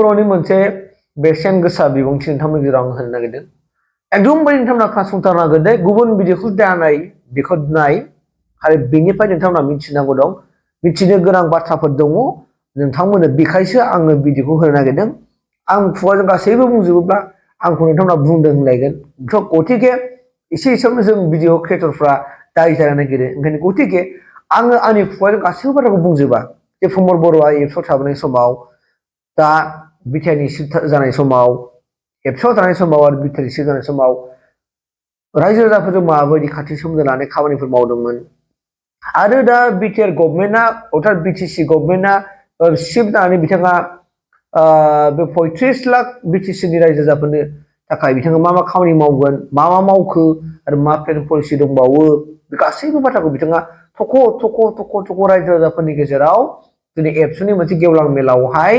बर'नि मोनसे बेसेन गोसा बिबुंथि नोंथांमोननि गेजेराव आं होनो नागिरदों। एकदमबारे नोंथांमोना खोनासंथारनांगोन दे, गुबुन भिडिअखौ दानाय बेखौ नाय आरो बेनिफ्राय नोंथांमोना मिथिनांगौ दं, मिथिनो गोनां बाथ्राफोर दङ नोंथांमोननो, बेखायसो आङो भिडिअखौ होनो नागिरदों। आं खुगाजों गासैबो बुंजोबोब्ला आंखौ नोंथांमोना बुंदों होनलायगोन। गतिके एसे एसेयावनो जों भिडिअ क्रिएटरफ्रा दाय जानो नागिरो। ओंखायनो गतिके आङो आंनि खुगाजों गासैबो बाथ्राखौ बुंजोबा। जे प्रमद बर'आ एबसुआव थाबोनाय समाव, दा बिटिआरनि सिट जानाय समाव, एबसुआव थानाय समाव आरो बिटिआरनि सिट जानाय समाव रायजो राजाफोरजों माबायदि खाथि सोमोन्दो लानानै खामानिफोर मावदोंमोन, आरो दा बिटिआर गभर्नमेन्टआ अर्थात बिटिसि गभर्नमेन्टआ सिट जानानै बिथाङा बे 35 लाख बिटिसिनि रायजो राजाफोरनो थाखाय बिथाङा मा मा खामानि मावगोन, मा मा मावखो आरो मा प्लेन पलिसि दंबावो, बे गासैबो बाथ्राखौ बिथाङा थख' थख' थख' थख' रायजो राजाफोरनि गेजेराव दिनै एबसुनि मोनसे गेवलां मेलावहाय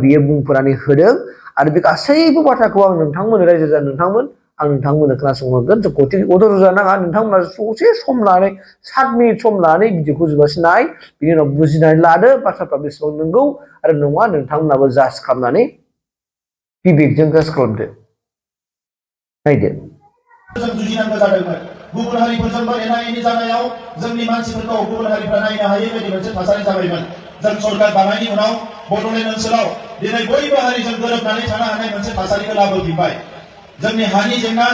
बियो बुंफोरनानै होदों। आरो बे गासैबो बाथ्राखौ आं नोंथांमोननो रायजो राजा नोंथांमोन आं नोंथांमोननो खोनासंहोगोन। गतिके अदर जानाङा, नोंथांमोना ससे सम लानानै 7 मिनिट सम लानानै भिडिअखौ जोबजासिम नाय, बिनि उनाव बुजिनानै लादो बाथ्राफ्रा बेसेबां नंगौ आरो नङा नोंथांमोनाबो जाज खालामनानै बिबेकजों जाज खालामदो, नायदो। जों जुजिनांगौ जादोंमोन। गुबुन हारिफोरजोंबो एना एनि जानायाव जोंनि मानसिफोरखौ गुबुन हारिफ्रा नायनो हायै बायदि मोनसे थासारि जाबायमोन। जों सरकार दानायनि उनाव बड'लेण्ड ओनसोलाव दिनै बयबो हारिजों गोरोबनानै थानो हानाय मोनसे थासारिखौ लाबोफिनबाय। जोंनि हानि जेंना,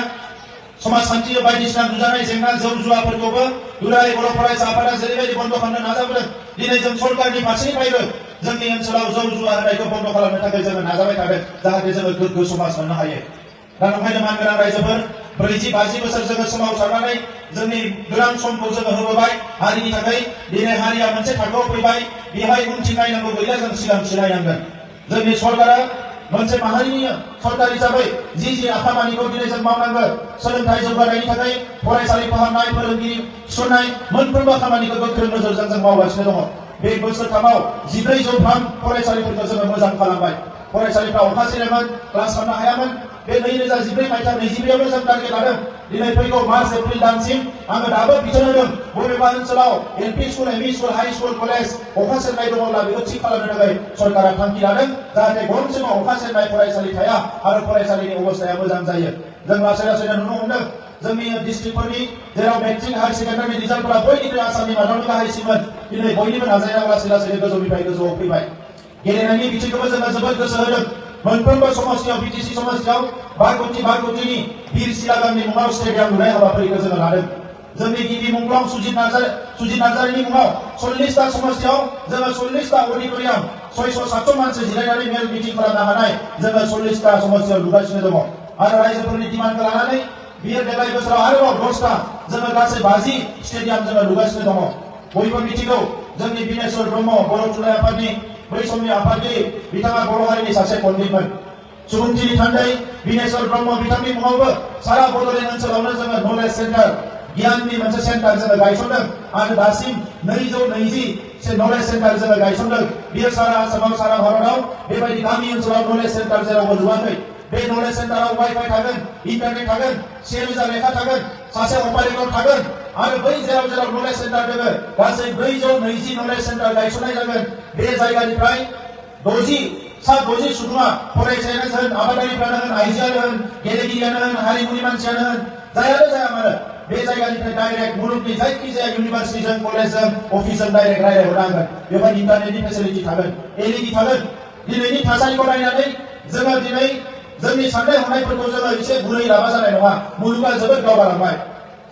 समाजखान्थि बायदिसिना नुजानाय जेंना, जौ जुवाफोरखौबो दुलाराय बर' फरायसा आफादा जेरैबायदि बन्द खालामनो नाजाबोदों, दिनै जों सरकारनि फारसेनिफ्रायबो जोंनि ओनसोलाव जौ जुवा होनायखौ बन्द खालामनो थाखाय जोङो नाजाबाय थादों, जाहाथे जोङो गोग्गो समाज मोननो हायो। दा ओंखायनो मानगोनां रायजोफोर, 40-50 बोसोर जोङो सोमावसारनानै जोंनि गोनां समखौ जोङो होबोबाय हारिनि थाखाय। दिनै हारिया मोनसे थाखोआव फैबाय, बेहाय उनथिं नायनांगौ गैला, जों सिगांथिं नायनांगोन। जोंनि सरकारा मोनसे माहारिनि सरकार हिसाबै जि खामानिखौ दिनै जों मावनांगोन, सोलोंथाइ जौगानायनि थाखाय फरायसालि फाहामनाय, फोरोंगिरि थिसननाय, मोनफ्रोमबो खामानिखौ गोख्रों नोजोरजों जों मावगासिनो दङ। बे बोसोरथामाव 14 जौथाम फरायसालिफोरखौ जोङो मोजां खालामबाय। फरायसालिफ्रा अखा सेरोमोन, क्लास खालामनो हायामोन। बे 2014 मायथाइ 22आवनो जों टारगेट लादों। दिनै फैगौ मार्च एप्रिल दानसिम आङो दाबो बिथोन होदों, बबेबा ओनसोलाव LP school, ME school, high school, college अखा सेरनाय दङब्ला बेखौ थि खालामनो थाखाय सरकारा थांखि लादों, जाहाथे गंसेबो अखा सेरनाय फरायसालि थाया आरो फरायसालिनि अबस्थाया मोजां जायो। जों लासै लासैनो नुनो हमदों जोंनि डिस्ट्रिक्टफोरनि जेराव मेट्रिक हायार सेकेन्डारि रिजाल्टफोरा बयनिख्रुइ आसामनि मादावनो गाहायसिनमोन, दिनै बयनिबो नाजानायाव लासै लासैनो गोजौनिफ्राय गोजौआव फैबाय। गेलेनायनि बिथिंखौबो जोङो जोबोद गोसो होदों। मोनफ्रोमबो समस्तियाव, बिटिसि समस्तियाव 5 कोटिनि बिर सिलागामनि मुङाव स्टेडियाम लुनाय हाबाफारिखौ जोङो लादों। जोंनि गिबि मुंख्लं सुजित नार्जारिनि मुङाव 40टा समस्तियाव जोङो 40टा अडिट'रियाम, 600-700 मानसि जिरायनानै मेल मिटिं खालामनो हानाय जोङो 40टा समस्तियाव लुगासिनो दङ। आरो रायजोफोरनि डिमान्डखौ लानानै बियो देग्लाय बोसोराव आरोबाव 10टा जोङो गासै 50 स्टेडियाम जोङो लुगासिनो दङ। बयबो मिथिगौ जोंनि बिनेश्वर ब्रह्म बर' थुनलाइ आफादनि बै समनि आफादगिरि, बिथाङा बर' हारिनि सासे पण्डितमोन। सुबुंथिनि थान्दै बिनेश्वर ब्रह्म बिथांनि मुङावबो सारा बड'लेण्ड ओनसोलावनो जोङो नलेज सेन्टार, गियाननि मोनसे सेन्टार जोङो गायसनदों। आरो दासिम 220 नलेज सेन्टार जोङो गायसनदों। बियो सारा आसामाव, सारा भारतआव बेबायदि गामि ओनसोलाव नलेज सेन्टार जेरावबो नुवाखै। बे नलेज सेन्टाराव वाइफाइ थागोन, इन्टारनेट थागोन, 1000 लेखा थागोन, सासे अपारेटर थागोन। आरो बै जेराव जेराव नलेज सेन्टार दङ गासै 220 नलेज सेन्टार गायसननाय जागोन। बे जायगानिफ्राय 60 सुबुङा, फरायसायानो होन, आबादारिफ्रानो होन, आइजोआनो होन, गेलेगिरियानो होन, हारिमुनि मानसियानो होन, जायानो जाया मानो बे जायगानिफ्राय डाइरेक्ट मुलुगनि जायखिजाया इउनिभार्सिटिजों, कलेजजों, अफिसजों डाइरेक्ट रायज्लायहरनो हागोन। बेवहाय इन्टारनेटनि फेसिलिटि थागोन, एलइडि थागोन। दिनैनि थासारिखौ नायनानै जोङो दिनै जोंनि साननाय हनायफोरखौ जोङो एसे गुरै लाबा जानाय नङा। मुलुगा जोबोद दावगालांबाय।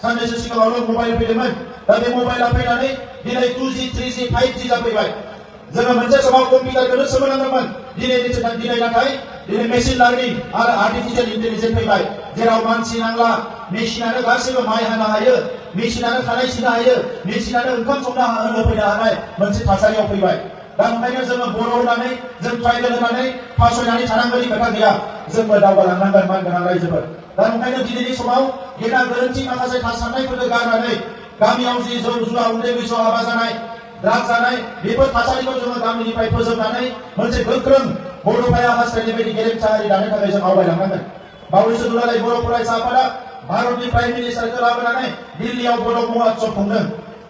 साननैसो सिगाङावनो मबाइल फैदोंमोन। दा बे मबाइला फैनानै दिनै 2G, 3G, 5G जाफैबाय। जोङो मोनसे समाव कम्पिउटारखौनो सोमोनांदोंमोन। दिनै नाथाय मेसिन लार्निं आरो आर्टिफिशियेल इन्टेलिजेन्स फैबाय, जेराव मानसि नांला, मेसिनानो गासैबो माइ हानो हायो, मेसिनानो खानाय सिननो हायो, मेसिनानो ओंखाम संनो फैनो हानाय मोनसे थासारियाव फैबाय। दा ओंखायनो जोङो बर' होननानै, जों ट्राइबेल होननानै फावसायनानै थानांगौनि खोथा गैया। जोंबो दावगालांनांगोन मानगोनां रायजोफोर। दा ओंखायनो दिनैनि समाव गेना गोरोन्थि माखासे साननायफोरखौ गारनानै गामियाव जि जौ जुवा, उन्दै बैसोआव हाबा जानाय, ड्राग जानाय, बेफोर थासारिखौ जोङो गामिनिफ्राय फोजोबनानै मोनसे गोख्रों बड'फाया हास्थायनाय बायदि गेरेमसा हारि दानो थाखाय जों आवगायलांनांगोन। बावैसो दुलाराय बर' फरायसा आफादा भारतनि प्राइम मिनिस्टारखौ लाबोनानै दिल्लीयाव बड' महोत्सब खुंदों।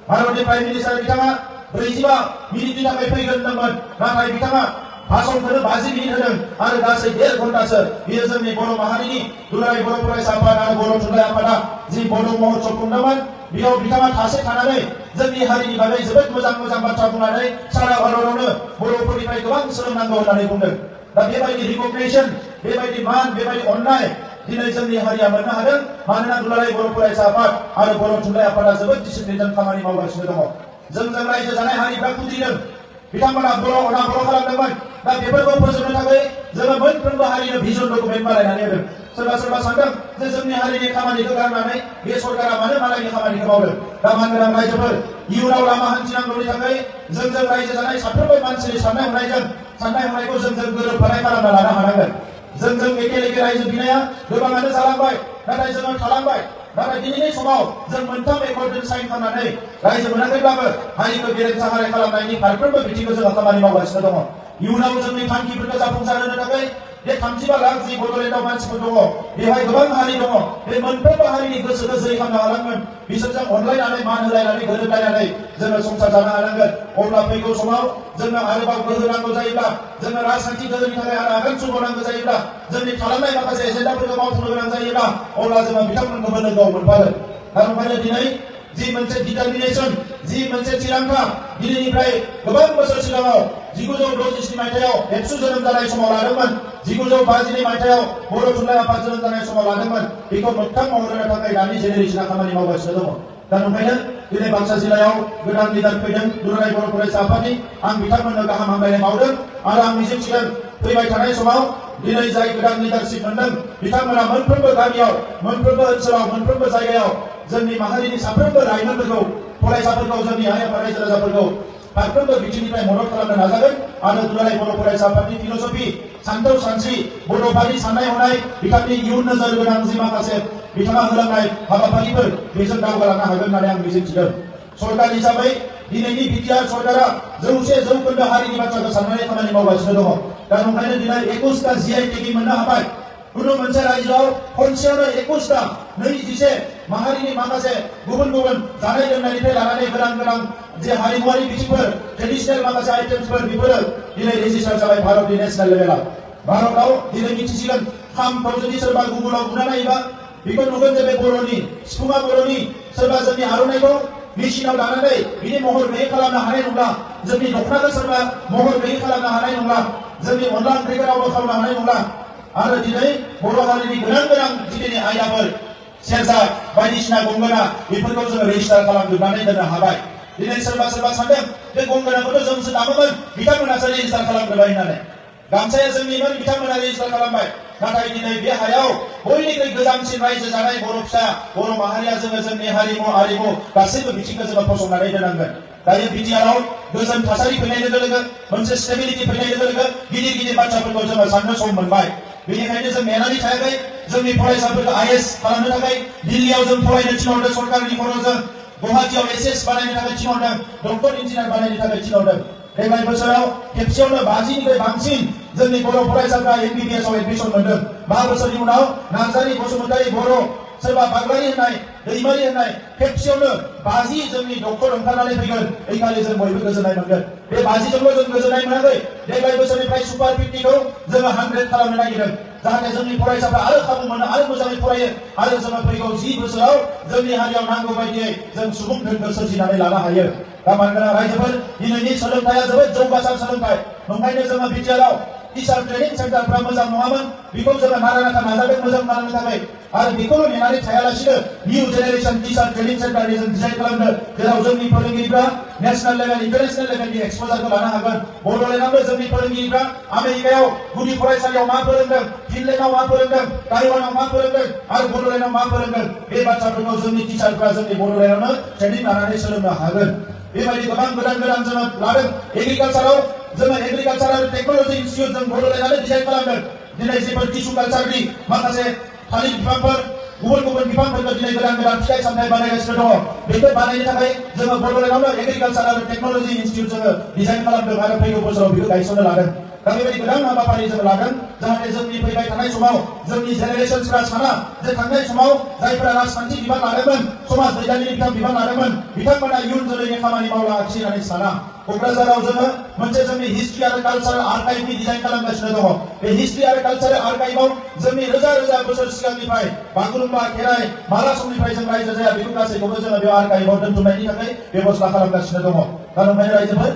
भारतनि प्राइम मिनिस्टार बिथाङा 45 मिनिटनि थाखाय फैगोन होनदोंमोन, नाथाय बिथाङा भाषणखौनो 50 मिनिट होदों आरो गासै 1.5 घन्टासो बेयो जोंनि बर' माहारिनि दुलाराय बर' फरायसा आफाद आरो बर' थुनलाइ आफादा जि बड' महोत्सव खुंदोंमोन बेयाव बिथाङा थासे थानानै जोंनि हारिनि बागै जोबोद मोजां मोजां बाथ्रा बुंनानै सारा भारतावनो बर'फोरनिफ्राय गोबां सोलोंनांगौ होननानै बुंदों। दा बेबायदि रिकगनिशन बेबायदि मान बेबायदि अननाय दिनै जोंनि हारिया मोननो हादों मानोना दुलाराय बर' फरायसा आफाद आरो बर' थुनलाइ आफादा जोबोद डिसिप्लिनजों खामानि मावगासिनो दङ। जोंजों रायजो जानाय हारिफ्रा खुद्रिदों बिथांमोना बर' खालामदोंमोन। दा बेफोरखौ फोजोबनो थाखाय जोङो मोनफ्रोमबो हारिनो भिजन डकुमेन्ट बानायनानै होदों। सोरबा सानदों जे जोंनि हारिनि खामानिखौ गारनानै बे सरकारा मानो मालायनि खामानिखौ मावदों। दा मानगोनां रायजोफोर इयुनाव लामा हान्थिनांगौनि थाखाय जोंजों रायजो जानाय साफ्रोमबो मानसिनि साननाय हनायखौ जोंजों गोरोबफानाय खालामना लानो हानांगोन। जोंजों एखे रायजो बिनाया गोबाङानो जालांबाय नाथाय जोङो थालांबाय। नाथाय दिनैनि समाव जों मोनथाम एकर्डजों साइन खालामनानै रायजो मोनाखैब्लाबो हारिखौ गेरेमसा हारि खालामनायनि फारफ्रोमबो बिथिंखौ जोङो खामानि मावगासिनो दङ। इयुनाव जोंनि थांखिफोरखौ जाफुंसार होनो थाखाय बे 35 लाख जि बड'लेण्डआव मानसिफोर दङ बेवहाय गोबां हारि दङ। बे मोनफ्रोमबो हारिनि गोसोखौ जै खालामनो हानांगोन। बिसोरजों अनलायनानै मान होलायनानै गोरोबलायनानै जोङो संसार जानो हानांगोन। अब्ला फैगौ समाव जोंनो आरोबाव गोहो नांगौ जायोब्ला जोंनो राजखान्थि गोहोनि थाखाय आरो आगान सुरबावनांगौ जायोब्ला जोंनि थालांनाय माखासे एजेन्डाफोरखौ मावफुंनो गोनां जायोब्ला अब्ला जोङो बिथांमोनखौबो लोगोआव मोनफागोन। दा ओंखायनो दिनै जि मोनसे डिटारमिनेशन जि मोनसे थिरांथा दिनैनिफ्राय गोबां बोसोर सिगाङाव 1967 मायथाइयाव एबसु जोनोम जानाय समाव लादोंमोन। 1952 मायथाइयाव बर' थुनलाइ आफाद जोनोम जानाय समाव लादोंमोन। बेखौ मोगथां महर होनो थाखाय दानि जेनेरेशना खामानि मावगासिनो दङ। दा ओंखायनो दिनै बाक्सा जिल्लायाव गोदान लिडार फैदों दुलाराय बर' फरायसा आफादनि। आं बिथांमोननो गाहाम हामलायनाय बावदों आरो आं मिजिंथिदों फैबाय थानाय समाव दिनै जाय गोदान लिडारशिप मोनदों बिथांमोना मोनफ्रोमबो गामियाव मोनफ्रोमबो ओनसोलाव मोनफ्रोमबो जायगायाव जोंनि माहारिनि साफ्रोमबो लाइमोनफोरखौ फरायसाफोरखौ जोंनि आइ आफा रायजो राजाफोरखौ फारफ्रोमबो बिथिंनिफ्राय मदद खालामनो नाजागोन आरो दुलाराय बर' फरायसा आफादनि फिल'सफि सानथौ सानस्रि बड'फानि साननाय हनाय बिथांनि इयुन नोजोर गोनां जि माखासे बिथाङा होलांनाय हाबाफारिफोर बेजों दावगालांनो हागोन होननानै आं मिजिंथिदों। सरकार हिसाबै दिनैनि बिटिआर सरकारा 100% हारिनि बाथ्राखौ साननानै खामानि मावगासिनो दङ। दा ओंखायनो दिनै 21टा GI टेगिं मोननो हाबाय। गुबुन मोनसे रायजोआव खनसेयावनो 21टा 21 माहारिनि माखासे गुबुन जानाय लोंनायनिफ्राय लानानै गोनां जे हारिमुवारि बिथिंफोर ट्रेडिशनेल माखासे आइटेम्सफोर बेफोरो दिनै रेजिस्टार जाबाय भारतनि नेशनेल लेभेलाव। भारताव दिनै मिथिसिगोन खामखौ जुदि सोरबा गुबुनाव बुना नायोबा बेखौ नुगोन जे बे बर'नि सिफुङा बर'नि। सोरबा जोंनि आर'नाइखौ मेसिनाव दानानै बिनि महर गैयै खालामनो हानाय नंला। जोंनि दख'नाखौ सोरबा महर गैयै खालामनो हानाय नंला। जोंनि अनला ओंख्रिखौ रावबो खालामनो हानाय नंला। आरो दिनै बर' हारिनि गोनां दिनैनि आयदाफोर सेरजा बायदिसिना गंगोना बेफोरखौ जोङो रेजिस्टार खालामजोबनानै दोननो हाबाय। दिनै सोरबा सानदों बे गंगोनाखौथ' जोंसो दामोमोन बिथांमोनासो रेजिस्टार खालामग्रोबाय होननानै। गामसाया जोंनिमोन बिथांमोना रेजिस्टार खालामबाय। नाथाय दिनै बे हायाव बयनिख्रुइ गोजामसिन रायजो जानाय बर' फिसा बर' माहारिया जोङो जोंनि हारिमु गासैबो बिथिंखौ जोङो फसंनानै दोनांगोन। दायो बिटिआरआव गोजोन थासारि फैनाय लोगो मोनसे स्टेबिलिटि फैनाय लोगो गिदिर बाथ्राफोरखौ जोङो साननो सम मोनबाय। बेनिखायनो जों नेनानै थायाखै। जोंनि फरायसाफोरखौ IAS खालामनो थाखाय दिल्लीयाव जों फरायनो थिनहरदों सरकारनि खरसजों। गुवाहाटीआव SS बानायनो थाखाय थिनहरदों। डक्टर इन्जिनियार बानायनो थाखाय थिनहरदों। देग्लाय बोसोराव खेबसेयावनो 50निफ्राय बांसिन जोंनि बर' फरायसाफ्रा MBBS आव एडमिसन मोनदों। 5 बोसोरनि उनाव नार्जारि बसुमतारी बर' सोरबा बाग्लारि होननाय दैमारि होननाय खेबसेयावनो 50 जोंनि डक्टर ओंखारनानै फैगोन। ओइखालि जों बयबो गोजोननाय मोनगोन। बे 50जोंल' जों गोजोननाय मोनाखै। देग्लाय बोसोरनिफ्राय सुपार 50खौ जोङो 100 खालामनो नागिरदों। जाहाथे जोंनि फरायसाफ्रा आरो खाबु मोनो आरो मोजाङै फरायो आरो जोङो फैगौ 10 बोसोराव जोंनि हारियाव नांगौ बायदियै जों सुबुं धोनखौ सोरजिनानै लानो हायो। दा मानगोनां रायजोफोर दिनैनि सोलोंथाइया जोबोद जौगासार सोलोंथाइ। ओंखायनो जोङो बिटिआरआव टिचार ट्रेनिं सेन्टारफ्रा मोजां नङामोन। बेखौ जोङो नारा नाजादों मोजां खालामनो थाखाय। आरो बेखौल' नेनानै थायालासिनो निउ जेनेरेशन टिचार ट्रेनिं सेन्टारनि जों डिजाइन खालामदों। जेराव जोंनि फोरोंगिरिफ्रा नेशनेल लेभेल इन्टारनेशनेल लेभेलनि एक्सप'जारखौ लानो हागोन। बड'लेण्डआवनो जोंनि फोरोंगिरिफ्रा आमेरिकायाव गुदि फरायसालियाव मा फोरोंदों, फिनलेण्डआव मा फोरोंदों, ताइवानाव मा फोरोंदों आरो बड'लेण्डआव मा फोरोंदों बे बाथ्राफोरखौ जोंनि टिचारफ्रा जोंनि बड'लेण्डआवनो ट्रेनिं लानानै सोलोंनो हागोन। बेबायदि गोबां गोदान जोङो लादों। एग्रिकालचाराव जोङो एग्रिकालचार टेक्न'लजि इनस्टिट्यूट जों बड'लेण्डआनो डिजाइन खालामदों। दिनै जेफोर टिसु कालचारनि माखासे थालिर बिफांफोर गुबुन बिफांफोरखौ दिनै गोदान फिथाइ सामथाइ बानायगासिनो दङ। बेखौ बानायनो थाखाय जोङो बड'लेण्डआवनो एग्रिकालचार आरो टेक्न'लजि इनस्टिट्यूट जोङो डिजाइन खालामदों आरो फैगौ बोसोराव बेखौ गायसननो लादों। दा बेबायदि गोदान हाबाफारि जों लागोन जाहाथे जोंनि फैबाय थानाय समाव जोंनि जेनेरेशनफोरा साना जे थांनाय समाव जायफोरा राजखान्थि बिबान लादोंमोन समाज दैदेननायनि बिबान लादोंमन बिथांमोना इयुन जोलैनि खामानि मावला आखिसि होननानै साना क'क्राझाराव जोङो मोनसे जोंनि हिस्ट्रि आरो कालचारेल आर्काइभनि डिजाइन खालामगासिनो दङ बे हिस्ट्रि आरो कालचारेल आर्काइभआव जोंनि रोजा रोजा बोसोर सिगांनिफ्राय बागुरुम्बा खेराइ माला समनिफ्राय जों रायजो जाया बेखौ गासैखौबो जोङो बे आर्काइभआव दोनथुमनायनि थाखाय बेबस्था खालामगासिनो दङ दा नंखायनो रायजोफोर